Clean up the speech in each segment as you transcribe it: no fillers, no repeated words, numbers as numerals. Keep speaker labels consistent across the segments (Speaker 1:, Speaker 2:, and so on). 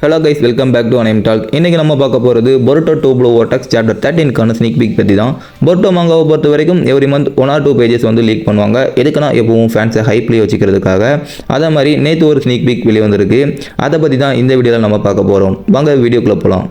Speaker 1: Hello guys, welcome back to anime talk. இன்றைக்கி நம்ம பார்க்க போகிறது பொருட்டோ 2 ப்ளூ வார்டெக்ஸ் சாப்டர் 13க்கான ஸ்னீக் பீக் பற்றி தான். பொருட்டோ மாங்காவை பொறுத்த வரைக்கும் எவ்ரி மந்த் 1 or 2 பேஜஸ் வந்து லீக் பண்ணுவாங்க. எதுக்குன்னா எப்பவும் ஃபேன்ஸை ஹைப்லேயே வச்சுக்கிறதுக்காக. அதே மாதிரி நேற்று ஒரு ஸ்னீக் பீக் வெளியே வந்திருக்கு. அதை பற்றி தான் இந்த வீடியோவில் நம்ம பார்க்க போகிறோம். வாங்க வீடியோக்குள்ளே போகலாம்.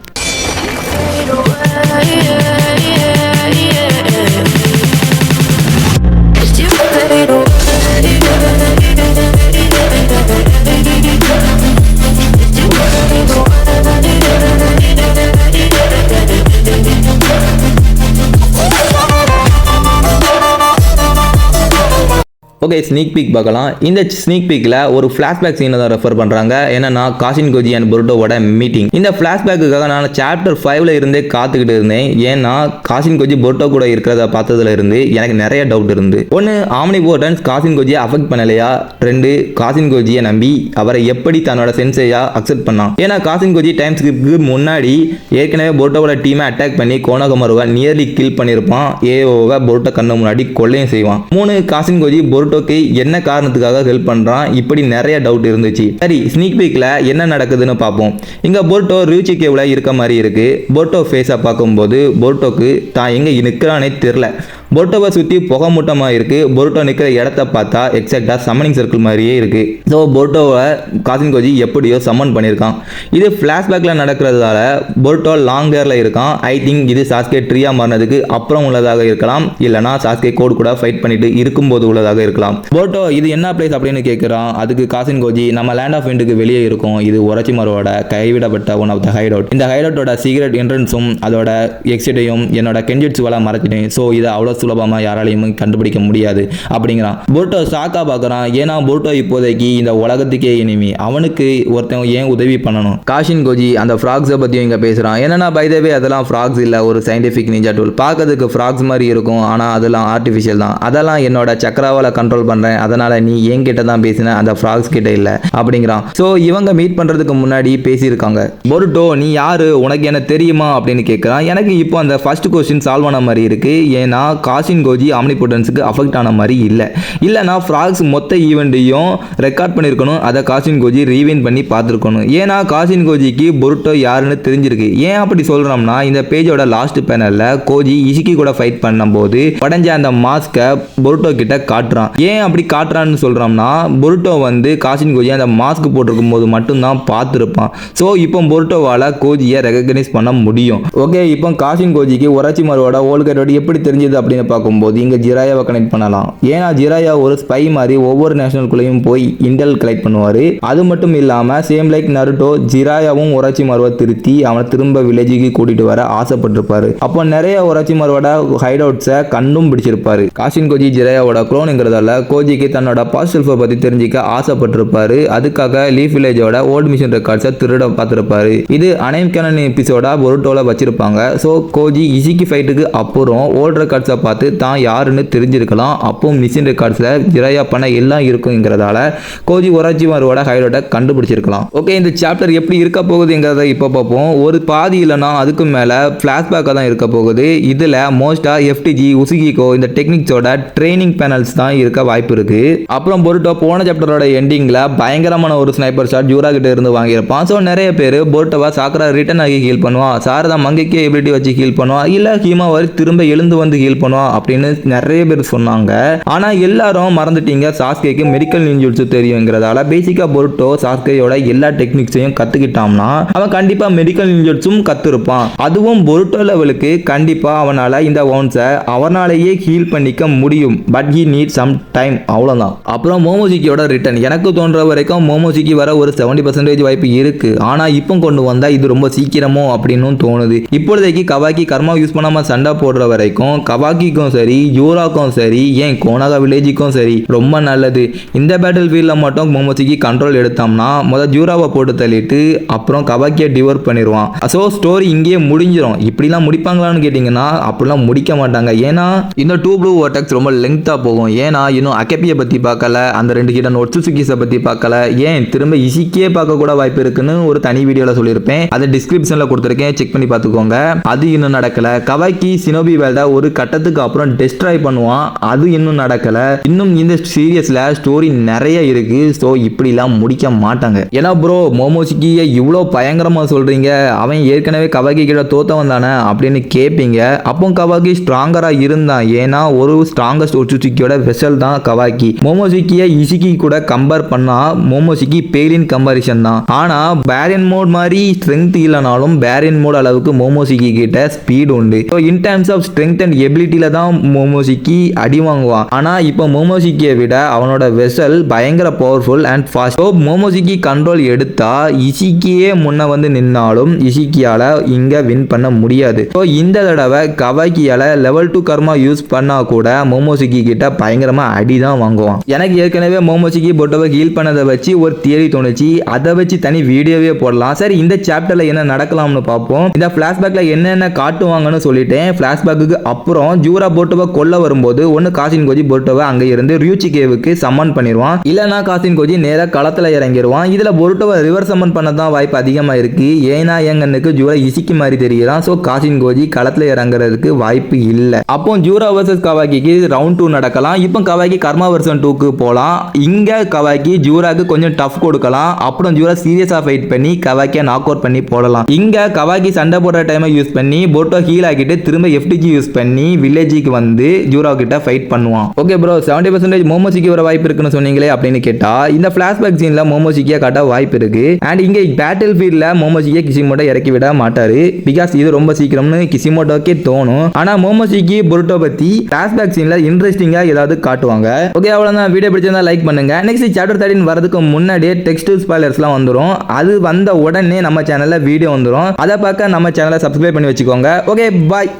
Speaker 1: ஓகே, ஸ்னீக் பீக் பார்க்கலாம். இந்த ஸ்னீக் பீக்கில் ஒரு ஃப்ளாஷ்பேக் சீனை தான் ரெஃபர் பண்ணுறாங்க. என்னன்னா காஷின் கோஜி அண்ட் பொருட்டோவோட மீட்டிங். இந்த ஃப்ளாஷ்பேக்குக்காக நான் சாப்டர் 5ல் இருந்தே காத்துக்கிட்டு இருந்தேன். ஏன்னா காஷின் கோஜி பொருட்டோ கூட இருக்கிறத பார்த்ததுல இருந்து எனக்கு நிறைய டவுட் இருந்து. ஒன்று, ஆம்னிபோர்டன்ஸ் காஷின் கோஜியை அஃபெக்ட் பண்ணலையா? 2, காஷின் கோஜியை நம்பி அவரை எப்படி தன்னோட சென்சையா அக்செப்ட் பண்ணான்? ஏன்னா காஷின் கோஜி டைம் ஸ்கிப்க்கு முன்னாடி ஏற்கனவே பொருட்டோவோட டீமை அட்டாக் பண்ணி கோனகமருவை நியர்லி கில் பண்ணியிருப்பான். ஏஓவை பொருட்டோ கண்ணு முன்னாடி கொள்ளையும் செய்வான். 3, காஷின் கோஜி பொருட்டோக்கு என்ன காரணத்துக்காக ஹெல்ப் பண்றான்? இப்படி நிறைய டவுட் இருந்துச்சு. சரி, ஸ்னீக் பீக்ல என்ன நடக்குதுன்னு பார்ப்போம். இங்க பொருட்டோ ரியூச்சி கேவ்ல இருக்க மாதிரி இருக்கு. பொருட்டோ ஃபேஸை பார்க்கும்போது பொருட்டோக்கு தான் எங்க நிற்கிறானே தெரியல. பொருட்டோவை சுற்றி புகை மூட்டமாக இருக்குது. பொருட்டோ நிற்கிற இடத்த பார்த்தா எக்ஸாக்டாக சம்மனிங் சர்க்கிள் மாதிரியே இருக்குது. ஸோ பொருட்டோவை காஷின் கோஜி எப்படியோ சம்மன் பண்ணியிருக்கான். இது ஃப்ளாஷ்பேக்கில் நடக்கிறதால பொருட்டோ லாங் ஹேரில் இருக்கான். ஐ திங்க் இது சாஸ்கே ட்ரீயா மாறினதுக்கு அப்புறம் உள்ளதாக இருக்கலாம், இல்லைனா சாஸ்கே கோட் கூட ஃபைட் பண்ணிட்டு இருக்கும்போது உள்ளதாக இருக்கலாம். பொருட்டோ இது என்ன பிளேஸ் அப்படின்னு கேட்குறான். அதுக்கு காஷின் கோஜி நம்ம லேண்ட் ஆஃப் விண்டுக்கு வெளியே இருக்கும். இது ஒரச்சிமரோட கைவிடப்பட்ட ஒன் ஆஃப் த ஹைடவுட். இந்த ஹைடவுட்டோட சீக்ரெட் என்ட்ரன்ஸும் அதோட எக்ஸிட்டையும் என்னோட கென்ஜிட்ஸுவெல்லாம் மறைச்சிட்டேன். ஸோ இதை அவ்வளோ சுலபமாக யாராலையும் கண்டுபிடிக்க முடியாது அப்படிங்கிறான். பொருட்டோ ஷாக்கா பார்க்குறான். ஏன்னா பொருட்டோ இப்போதைக்கு இந்த உலகத்துக்கே இனிமே. அவனுக்கு ஒருத்தன் ஏன் உதவி பண்ணணும்? காஷின் கோஜி அந்த ஃப்ராக்ஸை பற்றியும் இங்கே பேசுகிறான். என்னன்னா பை த வே அதெல்லாம் ஃப்ராக்ஸ் இல்லை, ஒரு சயின்டிஃபிக் நிஞ்சா டூல். பார்க்கறதுக்கு ஃப்ராக்ஸ் மாதிரி இருக்கும், ஆனால் அதெல்லாம் ஆர்டிஃபிஷியல் தான். அதெல்லாம் என்னோட சக்கராவால் கண்ட்ரோல் பண்ணுறேன். அதனால் நீ என்கிட்ட தான் பேசின, அந்த ஃப்ராக்ஸ் கிட்ட இல்லை அப்படிங்கிறான். ஸோ இவங்க மீட் பண்ணுறதுக்கு முன்னாடி பேசியிருக்காங்க. பொருட்டோ நீ யாரு, உனக்கு என்ன தெரியுமா அப்படின்னு கேட்குறான். எனக்கு இப்போ அந்த ஃபர்ஸ்ட் கொஸ்டின் சால்வ் ஆன மாதிரி இருக்கு. ஏன்னா காஷின் கோஜி ஆம்னிபோட்டன்ஸுக்கு அஃபெக்ட் ஆன மாதிரி இல்லைனா ஃப்ராக்ஸ் மொத்த ஈவெண்ட்டையும் ரெக்கார்ட் பண்ணியிருக்கணும். அதை காஷின் கோஜி ரீவைண்ட் பண்ணி பார்த்துருக்கணும். ஏன்னா காஷின் கோஜிக்கு பொருட்டோ யாருன்னு தெரிஞ்சிருக்கு. ஏன் அப்படி சொல்கிறோம்னா, இந்த பேஜோட லாஸ்ட் பேனலில் கோஜி இஷிக்கி கூட ஃபைட் பண்ணும்போது உடஞ்ச அந்த மாஸ்கை பொருட்டோ கிட்ட காட்டுறான். ஏன் அப்படி காட்டுறான்னு சொல்கிறோம்னா, பொருட்டோ வந்து காஷின் கோஜி அந்த மாஸ்க் போட்டிருக்கும் போது மட்டும்தான் பார்த்துருப்பான். ஸோ இப்போ பொருட்டோவால் கோஜியை ரெகக்னைஸ் பண்ண முடியும். ஓகே, இப்போ காஷின் கோஜிக்கு ஒரச்சிமரோட ஓல்கேட்டோட எப்படி தெரிஞ்சது அப்படின்னு பார்க்கும்போது இங்கே ஜிராயாவை கனெக்ட் பண்ணலாம். ஏன்னா ஜிராயா ஒரு ஸ்பை மாதிரி ஒவ்வொரு நேஷனலுக்குள்ளேயும் போய் இன்டெல் கலெக்ட் பண்ணுவார். அது மட்டும் இல்லாமல் சேம் லைக் நருட்டோ ஜிராயாவும் ஒரச்சிமரோவை திருத்தி அவனை திரும்ப வில்லேஜுக்கு கூட்டிட்டு வர ஆசைப்பட்டிருப்பாரு. அப்போ நிறைய ஒரச்சிமரோட ஹைட் அவுட்ஸை கண்டும் பிடிச்சிருப்பாரு. காஷின் கோஜி ஜிராயாவோட க்ளோனுங்கிறதால கோஜிக்கு தன்னோட பாஸ்ட் செல்ஃபை பற்றி தெரிஞ்சிக்க ஆசைப்பட்டிருப்பாரு. அதுக்காக லீஃப் வில்லேஜோட ஓல்டு மிஷன் ரெக்கார்ட்ஸை திருட பார்த்துருப்பாரு. இது அனைம் கேனன் எபிசோடா பொருட்டோல வச்சிருப்பாங்க. ஸோ கோஜி இஷிக்கி ஃபைட்டுக்கு அப்புறம் ஓல்டு ரெக்கார்ட்ஸை பார்த்து தான் யாருன்னு தெரிஞ்சிருக்கலாம். அப்போ மிஷின் ரெக்கார்ட்ஸில் ஜிராயா பண்ண எல்லாம் இருக்குங்கிறதால கோஜி ஒரச்சிமரோட ஹைடவுட்டை கண்டுபிடிச்சிருக்கலாம். ஓகே, இந்த சாப்டர் எப்படி இருக்க போகுதுங்கிறத இப்போ பார்ப்போம். ஒரு பாதி இல்லைனா அதுக்கு மேலே ஃப்ளாஷ்பேக்காக தான் இருக்க போகுது. இதில் மோஸ்ட்டாக எஃப்டிஜி உசுகிகோ இந்த டெக்னிக்ஸோட ட்ரைனிங் பேனல்ஸ் தான் இருக்க வாய்ப்பு இருக்கு. அப்புறம் பொருட்டோ போன சாப்டரோட எண்டிங்கில் பயங்கரமான ஒரு ஸ்னைப்பர் ஷாட் ஜூரா கிட்ட இருந்து வாங்கியிருப்பான். ஸோ நிறைய பேர் பொருட்டோவா சாக்கரா ரிட்டர்ன் ஆகி ஹீல் பண்ணுவான், சாரதா மங்கைக்கே எபிலிட்டி வச்சு ஹீல் பண்ணுவான், இல்லை ஹீமா வரை திரும்ப எழுந்து வந்து ஹீல் பண்ணுவான் அப்படின்னு நிறைய பேர் சொன்னாங்க. ஆனா எல்லாரும் மறந்துட்டீங்க, சாஸ்கேக்கு மெடிக்கல் நிஞ்சூட்ஸு தெரியுங்கிறதால பேசிக்கா பொருட்டோ சாஸ்கேயோட எல்லா டெக்னிக்ஸையும் கத்துக்கிட்டான்னா அவன் கண்டிப்பா மெடிக்கல் நிஞ்சூட்ஸும் கத்துருப்பான். அதுவும் பொருட்டோ லெவலுக்கு கண்டிப்பா அவனால இந்த வவுன்ஸை அவனாலேயே ஹீல் பண்ணிக்க முடியும். But he need some time, அவ்வளவுதான். அப்புறம் மோமோசிக்கியோட ரிட்டர்ன் எனக்கு தோன்ற வரைக்கும் மோமோசிக்கி வர ஒரு 70% வாய்ப்பு இருக்கு. ஆனா இப்போ கொண்டு வந்தா இது ரொம்ப சீக்கிரமோ அப்படின்னு தோணுது. இப்பொழுதைக்கு கவாக்கி கர்மா யூஸ் பண்ணாம சண்டை போடுற வரைக்கும் கவாக்கிக்கும் சரி, யூராக்கும் சரி, ஏன் கோனாகா வில்லேஜுக்கும் சரி ரொம்ப நல்லது. இந்த பேட்டில் ஃபீல்டில் மட்டும் மோமோசிக்கி கண்ட்ரோல் எடுத்தோம்னா முதல் ஜூராவை போட்டு தள்ளிட்டு அப்புறம் கவாக்கியை டிவோர் பண்ணிடுவான். ஸோ ஸ்டோரி இங்கேயே முடிஞ்சிடும். இப்படிலாம் முடிப்பாங்களான்னு கேட்டிங்கன்னா அப்படிலாம் முடிக்க மாட்டாங்க. ஏன்னா இந்த 2 ப்ளூ வார்டெக்ஸ் ரொம்ப லெங்க்த்தாக போகும். ஏன்னா இன்னும் அகெப்பியை பற்றி பார்க்கல, அந்த 2 ஹிடன் ஒட்சுசுகிஸை பற்றி பார்க்கல, ஏன் திரும்ப இஷிக்கியே பார்க்க கூட வாய்ப்பு இருக்குன்னு ஒரு தனி வீடியோவில் சொல்லியிருப்பேன். அதை டிஸ்கிரிப்ஷனில் கொடுத்துருக்கேன், செக் பண்ணி பார்த்துக்கோங்க. அது இன்னும் நடக்கல. கவாக்கி சினோபி வேல்டா ஒரு கட்டத்துக்கு வருஷத்துக்கு அப்புறம் டெஸ்ட்ராய் பண்ணுவான். அது இன்னும் நடக்கல. இன்னும் இந்த சீரியஸ்ல ஸ்டோரி நிறைய இருக்கு. ஸோ இப்படிலாம் முடிக்க மாட்டாங்க. ஏன்னா ப்ரோ மோமோஷிக்கியை இவ்வளோ பயங்கரமா சொல்றீங்க, அவன் ஏற்கனவே கவாகி கிட்ட தோத்தவன் தானே அப்படின்னு கேட்பீங்க. அப்போ கவாகி ஸ்ட்ராங்கரா இருந்தான். ஏன்னா ஒரு ஸ்ட்ராங்கஸ்ட் ஒச்சுச்சிக்கியோட வெசல் தான் கவாகி. மோமோஷிக்கியை இசிகி கூட கம்பேர் பண்ணா மோமோஷிக்கி பேலின் கம்பாரிசன் தான். ஆனா பேரியன் மோட் மாதிரி ஸ்ட்ரென்த் இல்லைனாலும் பேரியன் மோட் அளவுக்கு மோமோஷிக்கி கிட்ட ஸ்பீட் உண்டு. So in terms of strength and எபிலிட்டியில தான் மோமோஷிக்கி அடி வாங்குவான். ஆனா இப்போ மோமோஷிக்கியை விட அவனோட வெசல் பயங்கர powerful and fast. So Momoshiki control எடுத்தா இசிக்கியே முன்ன வந்து நின்னாலும் இசிக்கியால இங்க வின் பண்ண முடியாது. ஸோ இந்த தடவை கவாக்கியால லெவல் 2 கர்மா யூஸ் பண்ணா கூட மோமோஷிக்கி கிட்ட பயங்கரமா அடி தான் வாங்குவான். எனக்கு ஏற்கனவே மோமோஷிக்கி போட்டோவை ஹீல் பண்ணதை வச்சு ஒரு தியரி தோணுச்சு. அதை வச்சு தனி வீடியோவே போடலாம். சரி இந்த சாப்டர்ல என்ன நடக்கலாம்னு பார்ப்போம். இந்த பிளாஷ்பேக்ல என்னென்ன காட்டுவாங்கன்னு சொல்லிட்டேன். பிளாஷ்பேக்கு அப்புறம் ஜூரா போட்டோவை கொல்ல வரும்போது ஒன்னு காசின் கோஜி போட்டோவை அங்க இருந்து ரியூச்சி கேவுக்கு சம்மன் பண்ணிடுவான். இல்லனா காசின் கோஜி நேரா களத்துல இறங்கிடுவான். இதுல போட்டோவை ரிவர் சம்மன் பண்ணதான் வாய்ப்பு அதிகமா இருக்கு. ஏன்னா எங்கன்னுக்கு ஜூரா இசிக்கி மாதிரி தெரியறான். சோ காசின் கோஜி களத்துல இறங்குறதுக்கு வாய்ப்பு இல்ல. அப்போ ஜூரா வர்சஸ் கவாக்கிக்கு ரவுண்ட் 2 நடக்கலாம். இப்போ கவாக்கி கர்மா வெர்சன் 2க்கு போலாம். இங்க கவாக்கி ஜூராக்கு கொஞ்சம் டஃப் கொடுக்கலாம். அப்புறம் ஜூரா சீரியஸா ஃபைட் பண்ணி கவாக்கியை நாக் அவுட் பண்ணி போடலாம். இங்க கவாக்கி சண்டை போடுற டைமை யூஸ் பண்ணி போட்டோ ஹீல் ஆகிட்டு திரும்ப எஃப்டிஜி யூஸ் பண்ணி வில்லேஜுக்கு வந்து ஜூரா கிட்ட ஃபைட் பண்ணுவான். ஓகே ப்ரோ 70% மோமோஷிக்கி வர வாய்ப்பு இருக்குன்னு சொன்னீங்களே அப்படின்னு கேட்டா இந்த பிளாஷ்பேக் சீன்ல மோமோஷிக்கியா காட்ட வாய்ப்பு இருக்கு. அண்ட் இங்க பேட்டில் ஃபீல்ட்ல மோமோஷிக்கியை கிசிமோட்டோ இறக்கி விட மாட்டாரு. பிகாஸ் இது ரொம்ப சீக்கிரம்னு கிசிமோட்டோக்கே தோணும். ஆனா மோமோஷிக்கி புருட்டோ பத்தி பிளாஷ்பேக் சீன்ல இன்ட்ரெஸ்டிங்கா ஏதாவது காட்டுவாங்க. ஓகே அவ்வளவுதான். வீடியோ பிடிச்சிருந்தா லைக் பண்ணுங்க. நெக்ஸ்ட் சாப்டர் 13 வரதுக்கு முன்னாடியே டெக்ஸ்ட் ஸ்பாய்லர்ஸ்லாம் வந்துடும். அது வந்த உடனே நம்ம சேனல்ல வீடியோ வந்துடும். அதை பார்க்க நம்ம சேனலை சப்ஸ்கிரைப் பண்ணி வச்சுக்கோங்க. Okay bye.